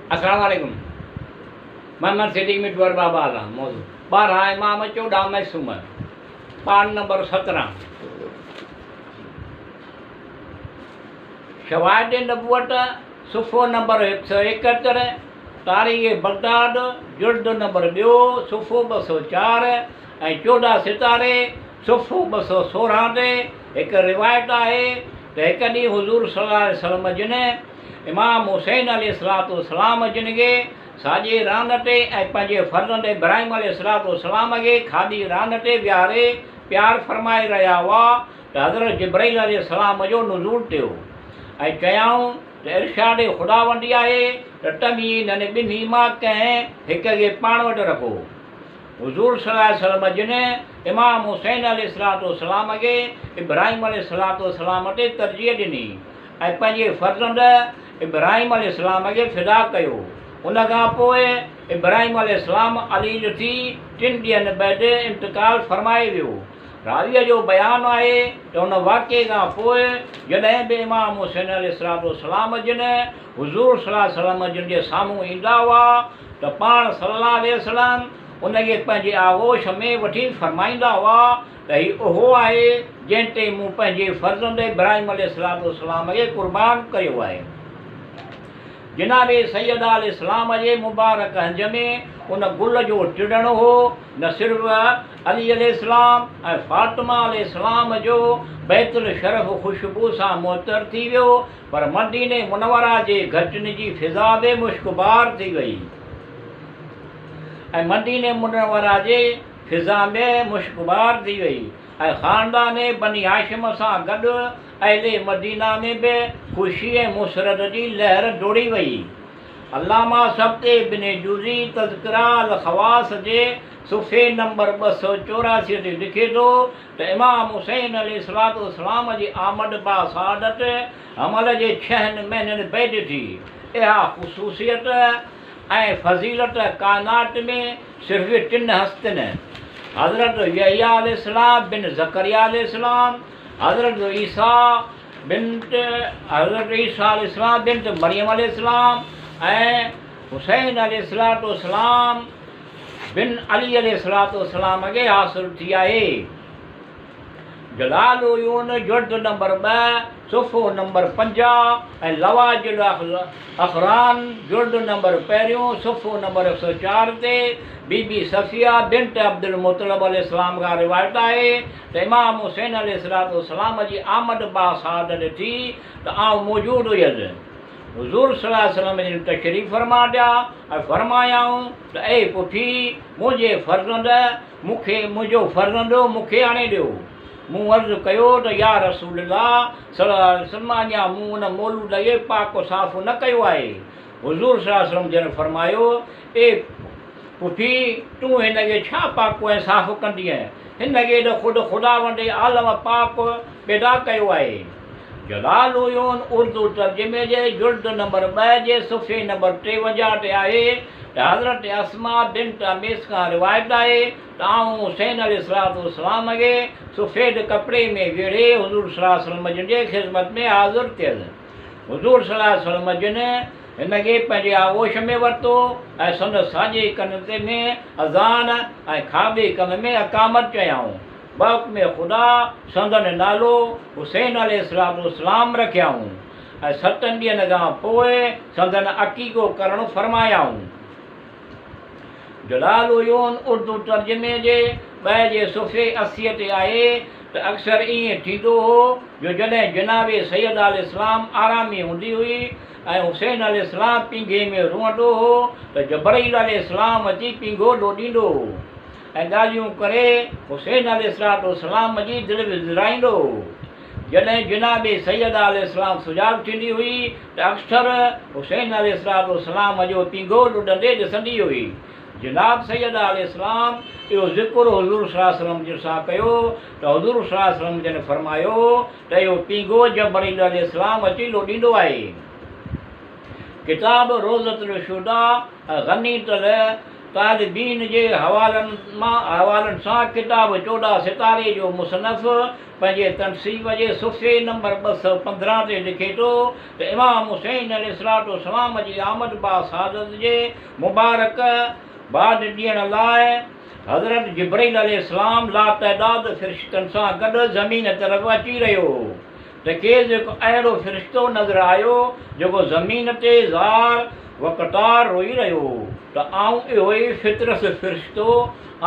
अस्सलाम वालेकुम। मोहम्मद सिद्दीक मिटवर बाबा आला मौजूद 12 इमाम 14 मैसूम पान नंबर 17 शवाहिद नबूवत सुफ़ो नंबर 171 तारीख़ बगदाद जुल्द नंबर 2 सुफ़ो 204 ऐं 14 सितारे सुफ़ो 216 ते हिकु रिवायत आहे त हिकु ॾींहुं हुज़ूर सल्लल्लाहु अलैहि वसल्लम जिन इमाम हुसैन अलैहिस्सलाम जिन खे साॼे रान ते ऐं पंहिंजे फर्ज़ंद इब्राहिम अलैहिस्सलाम खे खाधी रान ते विहारे प्यार फरमाए रहिया हुआ त हज़रत जिब्राईल अलैहिस्सलाम जो नुज़ूल थियो ऐं चयाऊं त इरशाद ख़ुदावंदी आहे त तव्हीं हिननि ॿिन्ही मां कंहिं हिक खे पाण वटि रखो। हुज़ूर सल्लल्लाहु अलैहि वसल्लम जिन इमाम हुसैन अलैहिस्सलाम खे इब्राहिम अलैहिस्सलाम ते तरजीह ॾिनी ऐं पंहिंजे फर्ज़ंद इब्राहिम अलैहिस्सलाम खे फ़िदा कयो। उन खां पोइ इब्राहिम अलैहिस्सलाम अली ॾिठी 3 ॾींहंनि बैदि इंतकाल फरमाए वियो। रावीअ जो बयानु आहे त उन वाक़े खां पोइ जॾहिं बि इमाम हुसैन अलैहिस्सलाम जिन हुज़ूर सल्लल्लाहु अलैहि वसल्लम जिन जे साम्हूं ईंदा हुआ त पाण सल्लल्लाहु अलैहि वसल्लम उनखे पंहिंजे आगोश में वठी फरमाईंदा हुआ त हीउ उहो आहे जंहिं ते मूं पंहिंजे फर्ज़ंद इब्राहिम अलैहिस्सलाम खे क़ुर्बान कयो आहे। जनाबे सैयद अलैहिस्सलाम जे मुबारक हंज में उन गुल जो टिड़णु हो। न सिर्फ़ु अली अलैहिस्सलाम ऐं फातिमा अलैहिस्सलाम जो बैतुल शरफ़ ख़ुशबू सां मुअत्तर थी वियो, पर मदीने मुनव्वरा जे घटनि जी फ़िज़ा बि मुश्कबार थी वई ऐं मदीने मुनव्वरा जे फ़िज़ा में मुश्कबार थी वई ऐं ख़ानदान बनी हाशिम सां गॾु अहले मदीना में बि ख़ुशी ऐं मुसरत जी लहर डोड़ी वई। अल्लामा सब्ते इब्न जूज़ी तज़किरा अल ख़वास जे सुफ़े नंबर 284 ते लिखे थो त इमाम हुसैन अलैहिस्सलाम जी आमद बा सआदत अमल जे 6 महीननि बैदि थी। इहा ख़ुसूसियत ऐं फ़ज़ीलत काइनात में सिर्फ़ु 3 हस्तनि हज़रत यहया अलैहिस्सलाम बिन ज़करिया अलैहिस्सलाम, हज़रत ईसा अलैहिस्सलाम बिन्त मरियम अलैहिस्सलाम ऐं हुसैन अलैहिस्सलाम बिन अली अलैहिस्सलाम खे हासिल थी आहे। जलाल उयून जुल्द नंबर 2 सुफ़ो नंबर 50 ऐं लवाजिल अख़रान जुल्द नंबर 1 सुफ़ो नंबर 104 ते बीबी सफ़िया बिन्त अब्दुल मुत्तलिब अलैहिस्सलाम खां रिवायत आहे त इमाम हुसैन अलैहिस्सलाम जी आमद बा सआदत थी त आउं मौजूदु हुयसि। हुज़ूर सल्लल्लाहु अलैहि वसल्लम जिन तशरीफ़ फरमा ॾिया ऐं फरमायाऊं त ए पुठी मुंहिंजे फर्ज़ंद मुंहिंजो फर्ज़ंदो मूंखे आणे ॾियो। मूं अर्ज़ु कयो त या रसूलल्लाह सल्लल्लाहु अलैहि वसल्लम अञा मूं उन मौलूद खे पाक साफ़ न कयो आहे। हुज़ूर सल्लल्लाहु अलैहि वसल्लम जिन फरमायो ए पुठी तूं हिन खे छा पाक ऐं साफ़ कंदीअ, हिन खे त ख़ुदि ख़ुदावंद आलम पाक पैदा कयो आहे। जलाल उयून उर्दू तर्जुमे जे जुल्द नंबर 2 जे सुफ़े नंबर 53 ते आहे त हज़रत अस्मा बिन्त अमीस खां रिवायत आहे त आउं हुसैन अलैहिस्सलाम खे सफ़ेद कपिड़े में वेड़े हुज़ूर सल्लल्लाहु अलैहि वसल्लम जिन जे ख़िदमत में हाज़िर थियसि। हुज़ूर सल्लल्लाहु अलैहि वसल्लम जिन हिन खे पंहिंजे आगोश में वरितो ऐं संदसि साॼे कन ते में अज़ान ऐं खाॿे कन में अकामत चयाऊं। वक़्त में ख़ुदा संदन नालो हुसैन अलैहिस्सलाम रखियाऊं ऐं 7 ॾींहंनि खां पोइ संदन अक़ीक़ो करणु फरमायाऊं। जलाल उयून उर्दू तर्जुमे जे 2 जे सुफ़े 80 ते आहे त अक्सर ईअं थींदो हो जो जॾहिं जनाबे सैयद अलैहिस्सलाम आरामी हूंदी हुई ऐं हुसैन अलैहिस्सलाम पींघे में रुअंदो हो त जिब्राईल अलैहिस्सलाम अची पींघो ॾोॾींदो हो ऐं ॻाल्हियूं करे हुसैन अलैहिस्सलाम जी दिलि विज़राईंदो हो। जॾहिं जनाबे सैयद अलैहिस्सलाम सुजाग थींदी हुई त अक्सर हुसैन अलैहिस्सलाम जो पींघो ॾुॾंदे ॾिसंदी हुई। जनाब सैयद अलैहिस्सलाम इहो ज़िक्र हुज़ूर सल्लल्लाहु अलैहि वसल्लम जिन सां कयो त हुज़ूर सल्लल्लाहु अलैहि वसल्लम जिन फरमायो त इहो पींघो जिब्राईल अलैहिस्सलाम अची ॾोॾींदो आहे। किताब रोज़तुल शुदा गनीतल तालिबीन जे हवालनि सां किताब 14 सितारे जो मुसनफ़ पंहिंजे तनसीब जे सुफ़े नंबर 215 ते लिखे थो त इमाम हुसैन अलैहिस्सलाम जी आमद बा सआदत जे मुबारक बाद ॾियण लाइ हज़रत जिब्रील अलैहिस्सलाम लातइदाद फ़रिश्तनि सां गॾु ज़मीन तरफ़ अची रहियो त खेसि हिकु अहिड़ो फ़रिश्तो नज़र आयो जेको ज़मीन ते ज़ार वक़्तार रोई रहियो त आऊं इहो ई फितरस फ़रिश्तो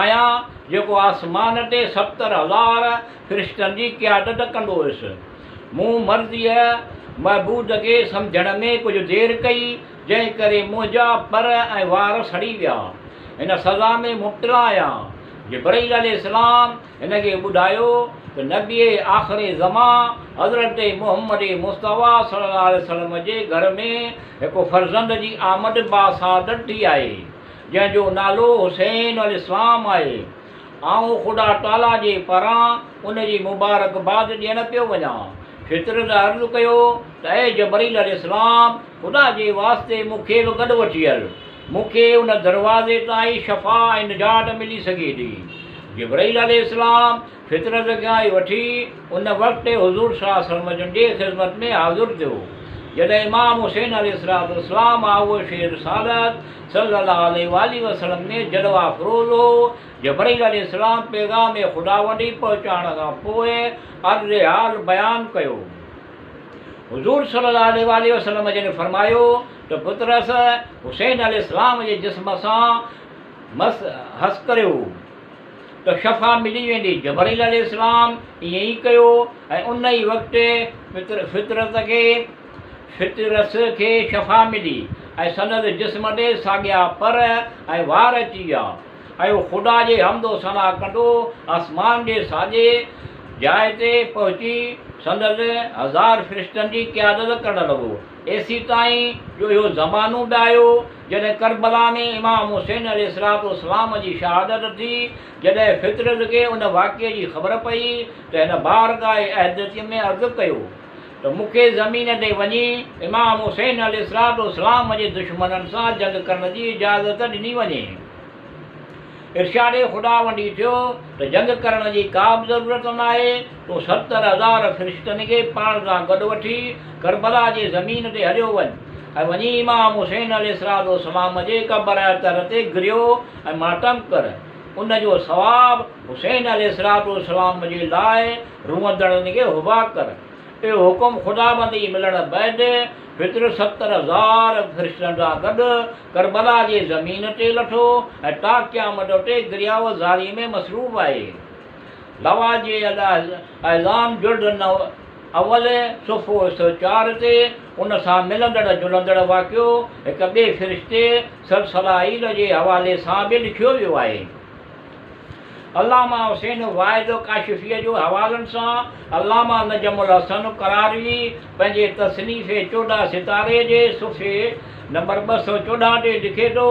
आहियां जेको आसमान ते 70,000 फ़रिश्तनि जी क़यादत कंदो हुयुसि। मूं मर्ज़ीअ महबूद खे सम्झण में कुझु देरि कई जंहिं करे मुंहिंजा पर ऐं वार सड़ी विया। हिन सज़ा में मुब्तला आहियां। जिब्रील अलैहिस्सलाम हिन खे ॿुधायो त नबी आख़िरी ज़मा हज़रत मुहम्मद मुस्तफ़ा सल्लल्लाहु अलैहि वसल्लम जे घर में हिकु फ़र्ज़ंद जी आमद बासादत थी आहे जंहिंजो नालो हुसैन अलैहिस्सलाम आहे। आऊं ख़ुदा ताला जे पारां उन जी मुबारकबाद ॾियणु पियो वञा। फितरत अर्ज़ु कयो त ऐं जिब्रील अलैहिस्सलाम ख़ुदा जे वास्ते मूंखे बि गॾु वठी हल, मूंखे उन दरवाज़े ताईं शफ़ा ऐं निजात मिली सघे थी। जिब्रील अलैहिस्सलाम फितरत खे वठी उन वक़्तु हुज़ूर सल्लल्लाहु अलैहि वसल्लम जे ख़िदमत में हाज़िर थियो। जॾहिं इमाम हुसैन अलैहिस्सलाम उहो शेर रिसालत सल्लल्लाहु अलैहि वसल्लम में जलवा फ़रोज़ हो। जिब्रील अलैहिस्सलाम पैगाम ख़ुदावंदी पहुचाइण खां पोइ अर्ज़ हाल बयानु कयो। हुज़ूर सल्लल्लाहु अलैहि वसल्लम जन फरमायो त पुत्रस हुसैन अलैहिस्सलाम जे जिस्म सां हस करियो त शफ़ा मिली वेंदी। जिब्रील अलैहिस्सलाम ईअं ई कयो ऐं उन ई वक़्तु फितरस खे शफ़ा मिली ऐं संदसि जिस्म ते साॻिया पर ऐं वार अची विया ऐं उहो ख़ुदा जे हमदो सना कंदो आसमान जे साॼे जाइ ते पहुची संदसि 1000 फ़रिश्तनि जी क़यादत करणु लॻो। एसी ताईं जो इहो ज़मानो बि आयो जॾहिं करबला में इमाम हुसैन अलैहिस्सलाम जी शहादत थी। जॾहिं फितरत खे उन वाक़िए जी ख़बर पई त हिन बारगाह अहदती में अर्ज़ु कयो त मूंखे ज़मीन ते वञी इमाम हुसैन अलैहिस्सलाम जे दुश्मननि सां जंग करण जी इजाज़त ॾिनी वञे। इरशाद ख़ुदावंदी थियो त जंग करण जी का बि ज़रूरत न आहे। तूं 70,000 फ़रिश्तनि खे पाण सां गॾु वठी करबला जे ज़मीन ते हलियो वञ ऐं वञी इमाम हुसैन अलैहिस्सलाम जे क़बर तर ते गिरियो ऐं मातम कर। उन जो सवाबु हुसैन अलैहिस्सलाम जे लाइ रुअंदड़नि खे हुबा कर। इहो हुकुम ख़ुदाबंदी मिलण बैदि फितर 70,000 फ़रिश्तनि सां गॾु करबला जे ज़मीन ते लथो ऐं ता क़यामत ते गिरियाव ज़ारी में मसरूफ़ आहे। लवा जे ऐज़ाम जुल्द अवल सुफ़ो 104 ते उन सां मिलंदड़ जुलंदड़ वाक़ियो हिकु ॿिए फ़रिश्ते सलसलाइल जे हवाले सां बि लिखियो वियो आहे। अल्लामा हुसैन वाहिद काशिफ़ीअ जो हवालनि सां अल्लामा नजमुल हसन करारी पंहिंजे तसनीफ़ 14 सितारे जे सुफ़े नंबर 214 ते लिखे थो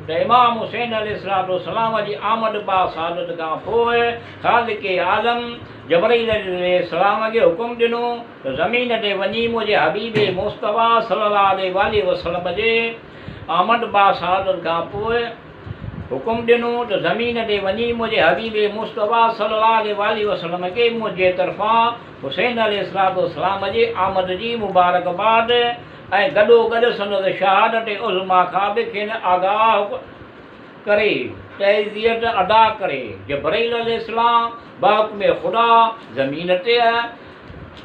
त इमाम हुसैन अलैहिस्सलाम जी आमद बा सआदत खां पोइ ख़ालिक़ आलम जिब्रील अलैहिस्सलाम खे हुकुम ॾिनो त ज़मीन ते वञी मुंहिंजे हबीब मुस्तफ़ा सल्लल्लाहु अलैहि वसल्लम जे आमद बा सआदत खां पोइ हुकुम ॾिनो त ज़मीन ते वञी मुंहिंजे हबीब मुस्तफ़ा सल्लल्लाहु अलैहि वसल्लम खे मुंहिंजे तरफ़ां हुसैन अलैहिस्सलाम जे आमद जी मुबारकबाद ऐं गॾोगॾु संदसि शहादत उज़मा खां बि खेनि आगाह करे तहज़ियत अदा करे। जिब्रील अलैहिस्सलाम बाहुक्म ख़ुदा ज़मीन ते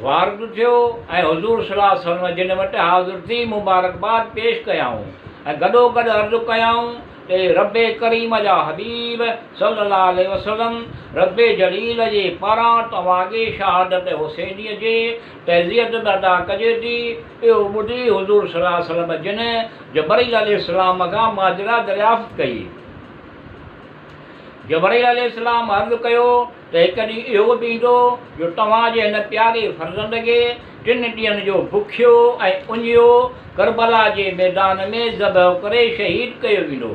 वारिद थियो ऐं हुज़ूर सल्लल्लाहु अलैहि वसल्लम जिन वटि हाज़िर थी मुबारकबाद पेश कयाऊं ऐं गॾोगॾु अर्ज़ु कयाऊं ते रब्बे करीम जा हबीब सल्लल्लाहु अलैहि वसल्लम रब्बे जलील जे पारां तव्हांखे शहादत हुसैनीअ जे तहज़ियत अदा कजे थी। इहो ॿुधी हुज़ूर सल्लल्लाहु अलैहि वसल्लम जिन जिब्रील अलैहिस्सलाम खां माजरा दरियाफ़्त कई। जिब्रील अलैहिस्सलाम अर्ज़ु कयो त हिकु ॾींहुं इहो बि ईंदो जो तव्हांजे हिन प्यारे फ़र्ज़ंद खे 3 ॾींहंनि जो बुखियो ऐं उञियो करबला जे मैदान में ज़बह करे शहीद कयो वेंदो।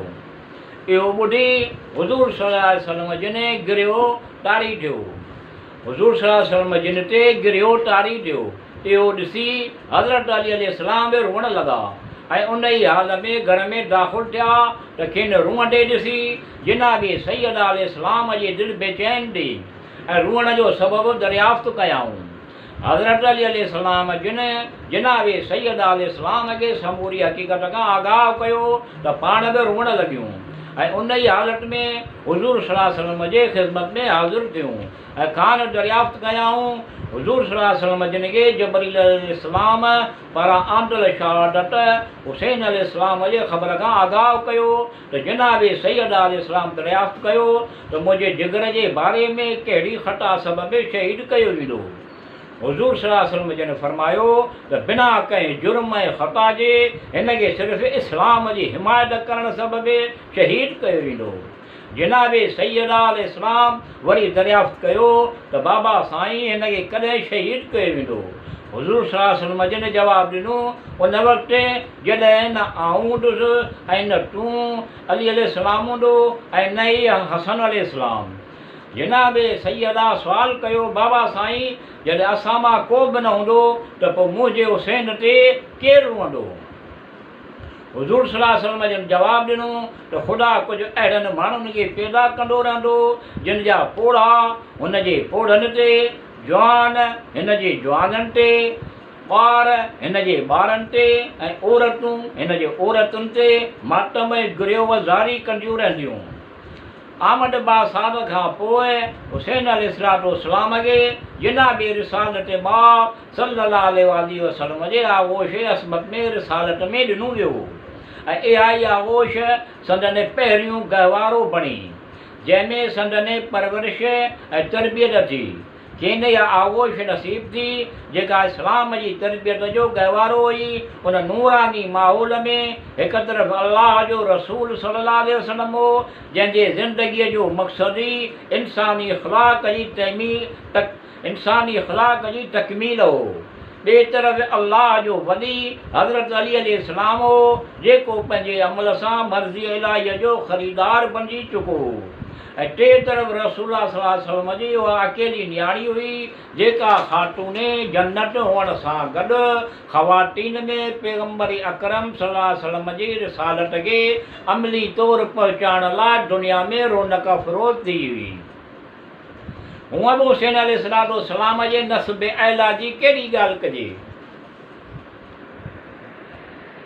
इहो ॿुधी हुज़ूर सल्लल्लाहु अलैहि वसल्लम जिन गिरियो तारी थियो। हुज़ूर सल्लल्लाहु अलैहि वसल्लम जिन ते गिरियो तारी थियो। इहो ॾिसी हज़रत अली अलैहिस्सलाम बि रोअण लॻा। ऐं उन ई हाल में घर में दाख़िल थिया त खेनि रूअं ॾे ॾिसी जनाबे सैयद अलैहिस्सलाम जी दिलि बेचैन थी ऐं रूअण जो सबबु दरियाफ़्त कयाऊं। हज़रत अली अलैहिस्सलाम जिन जनाबे सैयद अलैहिस्सलाम खे समूरी हक़ीक़त खां आगाह कयो त पाण बि रूअण लॻियूं ऐं उन ई हालत में हुज़ूर सल्लल्लाहु अलैहि वसल्लम जे ख़िदमत में हाज़िर थियूं ऐं खान दरियाफ़्त कयाऊं हुज़ूर सल्लल्लाहु अलैहि वसल्लम जिन खे जबरील अलैहिस्सलाम पारां आंदल शहादत हुसैन अलैहिस्सलाम जे ख़बर खां आगाह कयो त जनाबे सैयद अलैहिस्सलाम दरियाफ़्त कयो त मुंहिंजे जिगर जे बारे में कहिड़ी ख़ता सबबि शहीद कयो वेंदो। हुज़ूर सल्लल्लाहु अलैहि वसल्लम जिन फरमायो त बिना कंहिं जुर्म ऐं ख़ता जे हिन खे सिर्फ़ु इस्लाम जी हिमायत करण सबबि शहीद कयो वेंदो। जनाबे सैयद अलैहिस्सलाम वरी दरियाफ़्त कयो त बाबा साईं हिन खे कॾहिं शहीद कयो वेंदो। हुज़ूर सल्लल्लाहु अलैहि वसल्लम जिन जवाबु ॾिनो उन वक़्तु जॾहिं न आऊं हूंदुसि ऐं न तूं अली अलैहिस्सलाम हूंदो ऐं न ई हसन अलैहिस्सलाम। जनाबे सैयदा सुवाल कयो बाबा साईं जॾहिं असां मां को बि न हूंदो त पोइ मुंहिंजे हुसैन ते केरु रूअंदो। हुज़ूर सल्लल्लाहु अलैहि वसल्लम जिन जवाबु ॾिनो त ख़ुदा कुझु अहिड़नि माण्हुनि खे पैदा कंदो रहंदो जिन जा पोड़ा हुन जे पोड़नि ते, जवान हिन जे जवाननि ते, ॿार हिन जे ॿारनि ते ऐं औरतूं हिन जे औरतुनि ते मातम ऐं गिरियो ज़ारी कंदियूं रहंदियूं। आमद बा साल खां पोइ हुसैन अलैहिस्सलाम खे जनाबे रिसालत सल्लल्लाहु अलैहि वसल्लम जे आगोश असमत में रिसालत में ॾिनो वियो ऐं इहा ई आगोश संदनि पहिरियों गहवारो बणी जंहिंमें संदनि परवरिश ऐं तरबियत थी। खेनि इहा आगोश नसीब थी जेका इस्लाम जी तरबियत जो गहवारो हुई। उन नूरानी माहौल में हिकु तरफ़ अल्लाह जो रसूल सल्लल्लाहु अलैहि वसल्लम हो जंहिंजे ज़िंदगीअ जो मक़सदु ई इंसानी इख़्लाक़ जी तकमील हो। ॿिए तरफ़ अल्लाह जो वली हज़रत अली अलैहिस्सलाम हो जेको पंहिंजे अमल सां मर्ज़ी इलाहीअ जो ख़रीदार बणिजी चुको हो ऐं टे तरफ़ रसूलुल्लाह सल्लल्लाहु अलैहि वसल्लम जी उहा अकेली न्याणी हुई जेका ख़ातूने जन्नत हुअण सां गॾु ख़वातीन में पैगम्बर अकरम सल्लल्लाहु अलैहि वसल्लम जी रिसालत खे अमली तौरु पहुचाइण लाइ दुनिया में रौनक फ़रोज़ थी हुई। हूअं बि हुसैन अलैहिस्सलाम जे नस्ब आला जी कहिड़ी ॻाल्हि कजे।